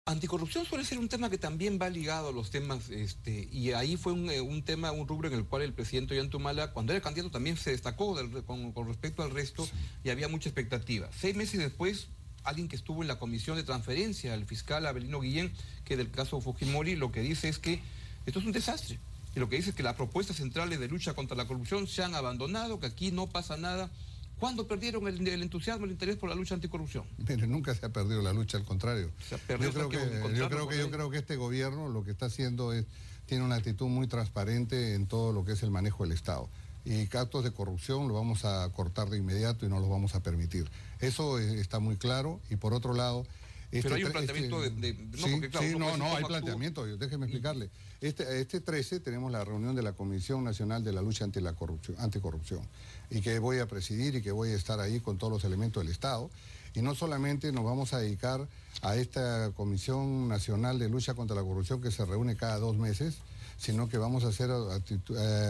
Anticorrupción suele ser un tema que también va ligado a los temas, y ahí fue un tema, un rubro en el cual el presidente Ollanta, cuando era candidato, también se destacó con respecto al resto, sí, y había mucha expectativa. 6 meses después, alguien que estuvo en la comisión de transferencia, el fiscal Abelino Guillén, que del caso Fujimori, lo que dice es que esto es un desastre. Y lo que dice es que las propuestas centrales de lucha contra la corrupción se han abandonado, que aquí no pasa nada. ¿Cuándo perdieron el entusiasmo, el interés por la lucha anticorrupción? Mire, nunca se ha perdido la lucha, al contrario. Yo creo que este gobierno lo que está haciendo es, tiene una actitud muy transparente en todo lo que es el manejo del Estado. Y actos de corrupción lo vamos a cortar de inmediato y no los vamos a permitir. Eso está muy claro. Y por otro lado... Pero hay un planteamiento hay planteamiento, déjeme explicarle. Este 13 tenemos la reunión de la Comisión Nacional de la Lucha Anticorrupción, y que voy a presidir y que voy a estar ahí con todos los elementos del Estado. Y no solamente nos vamos a dedicar a esta Comisión Nacional de Lucha contra la Corrupción que se reúne cada 2 meses, sino que vamos a hacer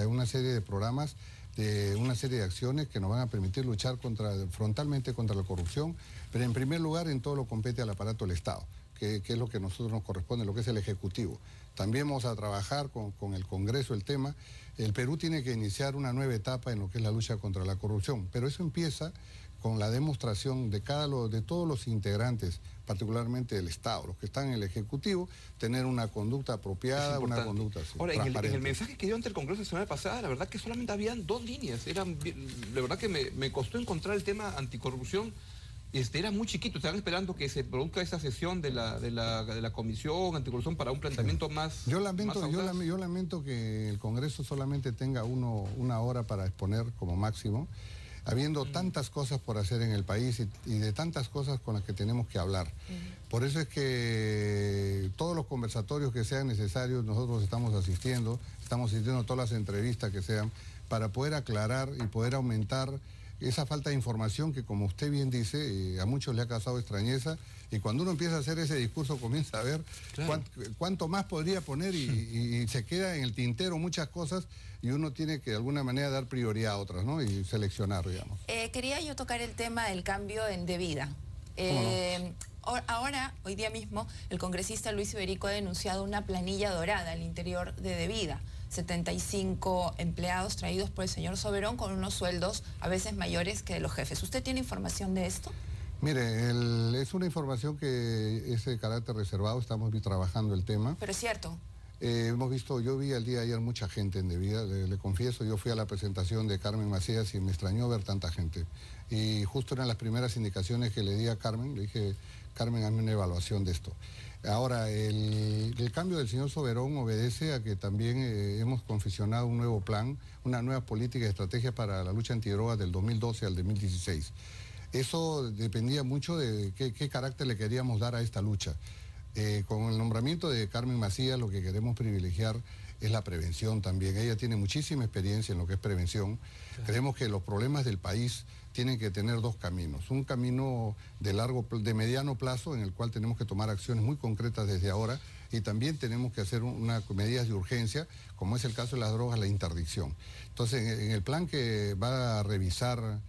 una serie de programas, una serie de acciones que nos van a permitir luchar frontalmente contra la corrupción, pero en primer lugar en todo lo compete al aparato del Estado, que es lo que a nosotros nos corresponde, lo que es el Ejecutivo. También vamos a trabajar con el Congreso el tema. El Perú tiene que iniciar una nueva etapa en lo que es la lucha contra la corrupción, pero eso empieza con la demostración de todos los integrantes, particularmente del Estado, los que están en el Ejecutivo, tener una conducta apropiada, una conducta transparente. En el mensaje que dio ante el Congreso la semana pasada, la verdad que solamente habían 2 líneas. La verdad que me costó encontrar el tema anticorrupción. Era muy chiquito, estaban esperando que se produzca esa sesión de la Comisión Anticorrupción para un planteamiento más... Yo lamento que el Congreso solamente tenga una hora para exponer como máximo, habiendo tantas cosas por hacer en el país y de tantas cosas con las que tenemos que hablar. Por eso es que todos los conversatorios que sean necesarios, nosotros estamos asistiendo a todas las entrevistas que sean, para poder aclarar y poder aumentar esa falta de información que, como usted bien dice, a muchos le ha causado extrañeza, y cuando uno empieza a hacer ese discurso comienza a ver cuánto más podría poner y se queda en el tintero muchas cosas, y uno tiene que de alguna manera dar prioridad a otras, ¿no? Y seleccionar, digamos. Quería yo tocar el tema del cambio en De Vida. Ahora, hoy día mismo, el congresista Luis Iberico ha denunciado una planilla dorada al interior de Vida. 75 empleados traídos por el señor Soberón con unos sueldos a veces mayores que de los jefes. ¿Usted tiene información de esto? Mire, es una información que es de carácter reservado, estamos trabajando el tema. Pero es cierto. Yo vi el día de ayer mucha gente en De Vida, le confieso, yo fui a la presentación de Carmen Macías y me extrañó ver tanta gente. Y justo eran las primeras indicaciones que le di a Carmen, le dije, Carmen, hazme una evaluación de esto. Ahora, el cambio del señor Soberón obedece a que también hemos confeccionado un nuevo plan, una nueva política y estrategia para la lucha antidrogas del 2012 al 2016. Eso dependía mucho de qué carácter le queríamos dar a esta lucha. Con el nombramiento de Carmen Macías, lo que queremos privilegiar es la prevención también. Ella tiene muchísima experiencia en lo que es prevención. Claro. Creemos que los problemas del país tienen que tener 2 caminos. Un camino de mediano plazo, en el cual tenemos que tomar acciones muy concretas desde ahora, y también tenemos que hacer medidas de urgencia, como es el caso de las drogas, la interdicción. Entonces, en el plan que va a revisar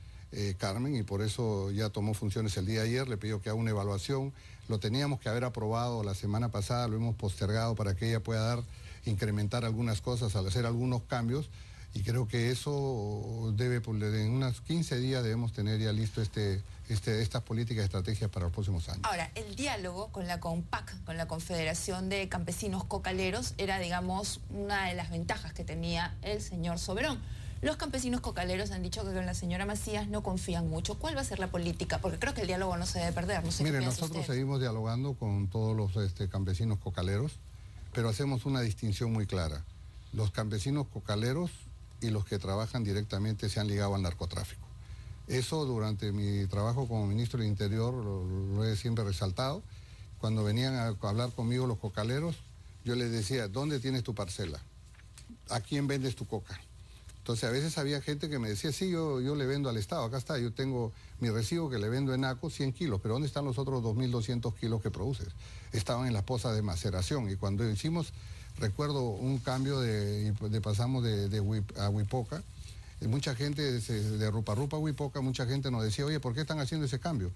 Carmen, y por eso ya tomó funciones el día de ayer, le pidió que haga una evaluación. Lo teníamos que haber aprobado la semana pasada, lo hemos postergado para que ella pueda incrementar algunas cosas al hacer algunos cambios, y creo que eso en unos 15 días debemos tener ya listo estas políticas y estrategias para los próximos años. Ahora, el diálogo con la CONPAC, con la Confederación de Campesinos Cocaleros, era, digamos, una de las ventajas que tenía el señor Soberón. Los campesinos cocaleros han dicho que con la señora Macías no confían mucho. ¿Cuál va a ser la política? Porque creo que el diálogo no se debe perder. No sé. Mire, nosotros seguimos dialogando con todos los campesinos cocaleros, pero hacemos una distinción muy clara. Los campesinos cocaleros y los que trabajan directamente se han ligado al narcotráfico. Eso durante mi trabajo como ministro del Interior lo he siempre resaltado. Cuando venían a hablar conmigo los cocaleros, yo les decía, ¿dónde tienes tu parcela? ¿A quién vendes tu coca? Entonces a veces había gente que me decía, sí, yo le vendo al Estado, acá está, yo tengo mi recibo que le vendo en ACO 100 kilos, pero ¿dónde están los otros 2.200 kilos que produces? Estaban en las pozas de maceración, y cuando hicimos, recuerdo un cambio pasamos a Huipoca, mucha gente de Rupa a Huipoca, mucha gente nos decía, oye, ¿por qué están haciendo ese cambio?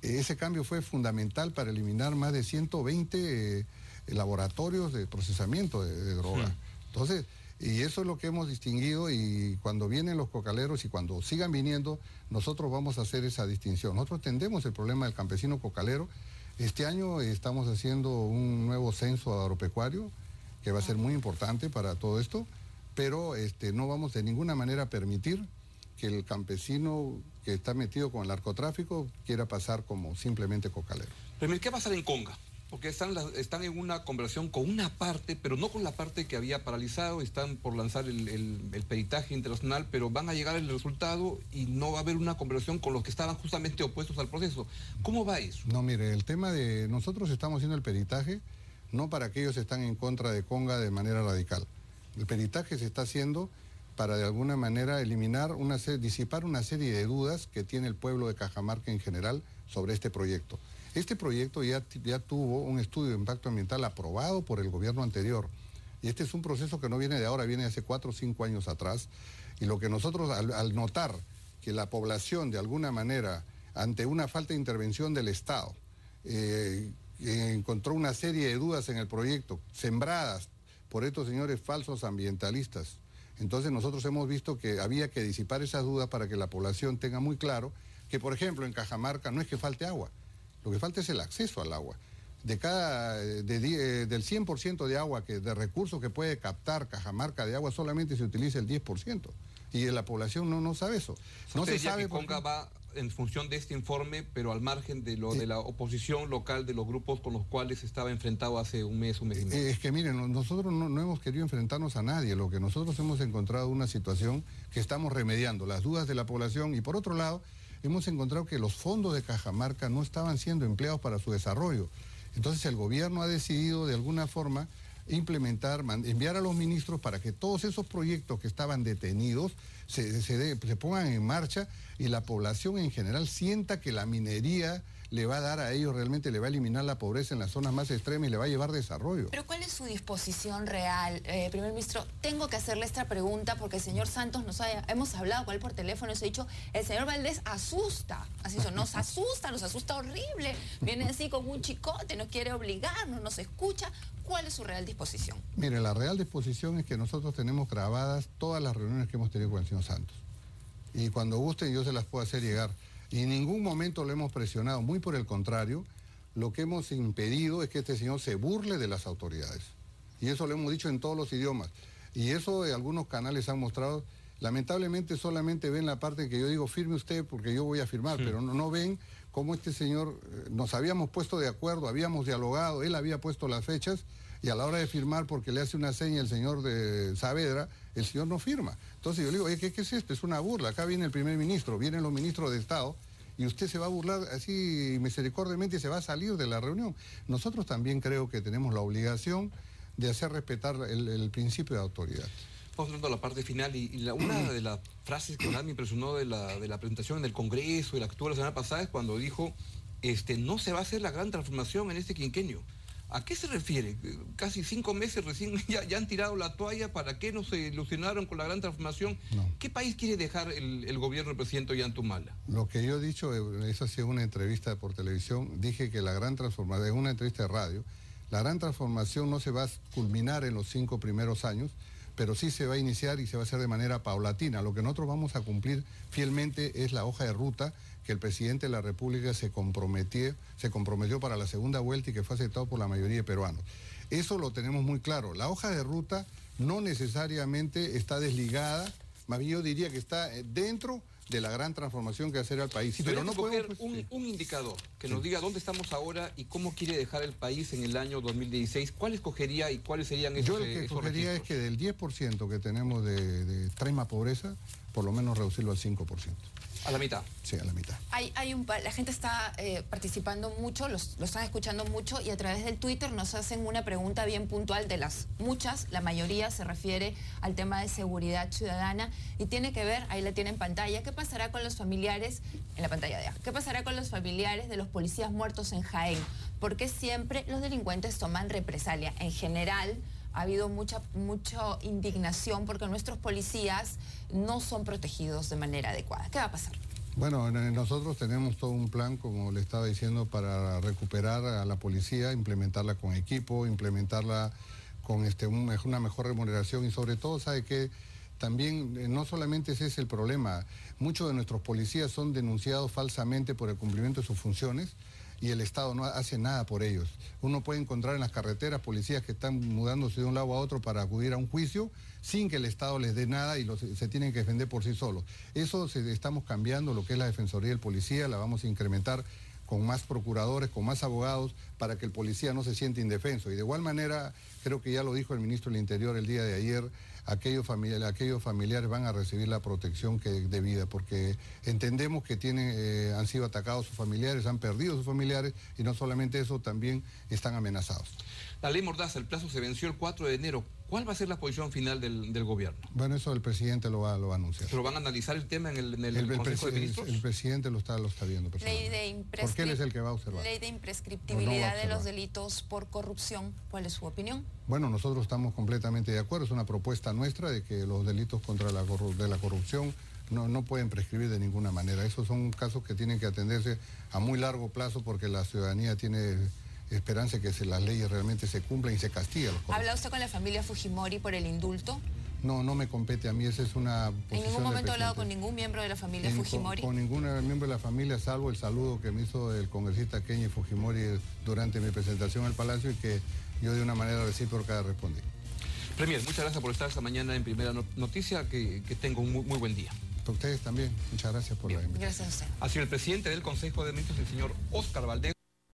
Ese cambio fue fundamental para eliminar más de 120 laboratorios de procesamiento de droga. Entonces, y eso es lo que hemos distinguido, y cuando vienen los cocaleros y cuando sigan viniendo, nosotros vamos a hacer esa distinción. Nosotros entendemos el problema del campesino cocalero. Este año estamos haciendo un nuevo censo agropecuario que va a ser muy importante para todo esto, pero no vamos de ninguna manera a permitir que el campesino que está metido con el narcotráfico quiera pasar como simplemente cocalero. Pero ¿qué va a pasar en Conga? Porque están en una conversación con una parte, pero no con la parte que había paralizado. Están por lanzar el peritaje internacional, pero van a llegar el resultado y no va a haber una conversación con los que estaban justamente opuestos al proceso. ¿Cómo va eso? No, mire, el tema de... Nosotros estamos haciendo el peritaje no para aquellos que están en contra de Conga de manera radical. El peritaje se está haciendo para de alguna manera disipar una serie de dudas que tiene el pueblo de Cajamarca en general sobre este proyecto. Este proyecto ya tuvo un estudio de impacto ambiental aprobado por el gobierno anterior. Y este es un proceso que no viene de ahora, viene de hace 4 o 5 años atrás. Y lo que nosotros, al notar que la población, de alguna manera, ante una falta de intervención del Estado, encontró una serie de dudas en el proyecto, sembradas por estos señores falsos ambientalistas. Entonces nosotros hemos visto que había que disipar esas dudas para que la población tenga muy claro que, por ejemplo, en Cajamarca no es que falte agua. Lo que falta es el acceso al agua. Del 100% de agua, de recursos que puede captar Cajamarca de agua, solamente se utiliza el 10%. Y la población no sabe eso. No se sabe que Conga va en función de este informe, pero al margen de de la oposición local, de los grupos con los cuales estaba enfrentado hace un mes y medio. Es que miren, nosotros no hemos querido enfrentarnos a nadie. Lo que nosotros hemos encontrado una situación que estamos remediando, las dudas de la población, y por otro lado, hemos encontrado que los fondos de Cajamarca no estaban siendo empleados para su desarrollo. Entonces el gobierno ha decidido de alguna forma enviar a los ministros para que todos esos proyectos que estaban detenidos se pongan en marcha y la población en general sienta que la minería le va a dar a ellos, realmente le va a eliminar la pobreza en las zonas más extremas y le va a llevar desarrollo. Pero ¿cuál es su disposición real, primer ministro? Tengo que hacerle esta pregunta porque el señor Santos hemos hablado con él por teléfono y se ha dicho, el señor Valdés asusta, así nos asusta horrible, viene así con un chicote, nos quiere obligar, no nos escucha. ¿Cuál es su real disposición? Mire, la real disposición es que nosotros tenemos grabadas todas las reuniones que hemos tenido con el señor Santos. Y cuando gusten yo se las puedo hacer llegar. Y en ningún momento lo hemos presionado, muy por el contrario, lo que hemos impedido es que este señor se burle de las autoridades. Y eso lo hemos dicho en todos los idiomas. Y eso algunos canales han mostrado, lamentablemente solamente ven la parte que yo digo, firme usted porque yo voy a firmar, pero no ven cómo este señor, nos habíamos puesto de acuerdo, habíamos dialogado, él había puesto las fechas, y a la hora de firmar, porque le hace una seña el señor de Saavedra, el señor no firma. Entonces yo le digo, ¿qué es esto? Es una burla. Acá viene el primer ministro, vienen los ministros de Estado, y usted se va a burlar así misericordiamente y se va a salir de la reunión. Nosotros también creo que tenemos la obligación de hacer respetar el principio de autoridad. Vamos entrando a la parte final y una de las frases que más me impresionó de la presentación en el Congreso y la que tuvo la semana pasada es cuando dijo, no se va a hacer la gran transformación en este quinquenio. ¿A qué se refiere? Casi 5 meses recién ya han tirado la toalla. ¿Para qué no se ilusionaron con la gran transformación? No. ¿Qué país quiere dejar el gobierno del presidente Ollanta Humala? Lo que yo he dicho, eso ha sido una entrevista por televisión, dije que la gran transformación, es una entrevista de radio, la gran transformación no se va a culminar en los 5 primeros años, pero sí se va a iniciar y se va a hacer de manera paulatina. Lo que nosotros vamos a cumplir fielmente es la hoja de ruta que el presidente de la República se comprometió para la segunda vuelta y que fue aceptado por la mayoría de peruanos. Eso lo tenemos muy claro. La hoja de ruta no necesariamente está desligada, más bien yo diría que está dentro de la gran transformación que hacer al país. Sí, pero no podemos un indicador que nos diga dónde estamos ahora y cómo quiere dejar el país en el año 2016. ¿Cuál escogería y cuáles serían esos registros? Yo lo que escogería es que del 10% que tenemos de extrema pobreza, por lo menos reducirlo al 5%. ¿A la mitad? Sí, a la mitad. La gente está participando mucho, los están escuchando mucho y a través del Twitter nos hacen una pregunta bien puntual de las muchas, la mayoría se refiere al tema de seguridad ciudadana y tiene que ver, ahí la tiene en pantalla, ¿qué pasará con los familiares, en la pantalla de acá, qué pasará con los familiares de los policías muertos en Jaén? ¿Por qué siempre los delincuentes toman represalia? En general ha habido mucha indignación porque nuestros policías no son protegidos de manera adecuada. ¿Qué va a pasar? Bueno, nosotros tenemos todo un plan, como le estaba diciendo, para recuperar a la policía, implementarla con equipo, implementarla con una mejor remuneración y sobre todo, ¿sabe qué? También no solamente ese es el problema, muchos de nuestros policías son denunciados falsamente por el cumplimiento de sus funciones y el Estado no hace nada por ellos. Uno puede encontrar en las carreteras policías que están mudándose de un lado a otro para acudir a un juicio sin que el Estado les dé nada y se tienen que defender por sí solos. Eso estamos cambiando lo que es la Defensoría del Policía, la vamos a incrementar con más procuradores, con más abogados, para que el policía no se sienta indefenso. Y de igual manera, creo que ya lo dijo el ministro del Interior el día de ayer, aquellos familiares van a recibir la protección debida, porque entendemos que han sido atacados sus familiares, han perdido sus familiares, y no solamente eso, también están amenazados. La ley Mordaza, el plazo se venció el 4 de enero. ¿Cuál va a ser la posición final del gobierno? Bueno, eso el presidente lo va a anunciar. ¿Pero van a analizar el tema en el Consejo de Ministros? El presidente lo está viendo personalmente. Porque él es el que va a observar. Ley de imprescriptibilidad de los delitos por corrupción. ¿Cuál es su opinión? Bueno, nosotros estamos completamente de acuerdo. Es una propuesta nuestra de que los delitos contra la corrupción no pueden prescribir de ninguna manera. Esos son casos que tienen que atenderse a muy largo plazo porque la ciudadanía tiene esperanza que las leyes realmente se cumplan y se castiguen. ¿Habla usted con la familia Fujimori por el indulto? No me compete a mí, esa es una posición. ¿En ningún momento ha hablado con ningún miembro de la familia Fujimori? Con ningún miembro de la familia, salvo el saludo que me hizo el congresista Kenny Fujimori durante mi presentación al Palacio y que yo de una manera recíproca respondí. Premier, muchas gracias por estar esta mañana en Primera Noticia, que tenga un muy buen día. A ustedes también, muchas gracias por la invitación. Gracias a usted. Ha sido el presidente del Consejo de Ministros, el señor Óscar Valdés.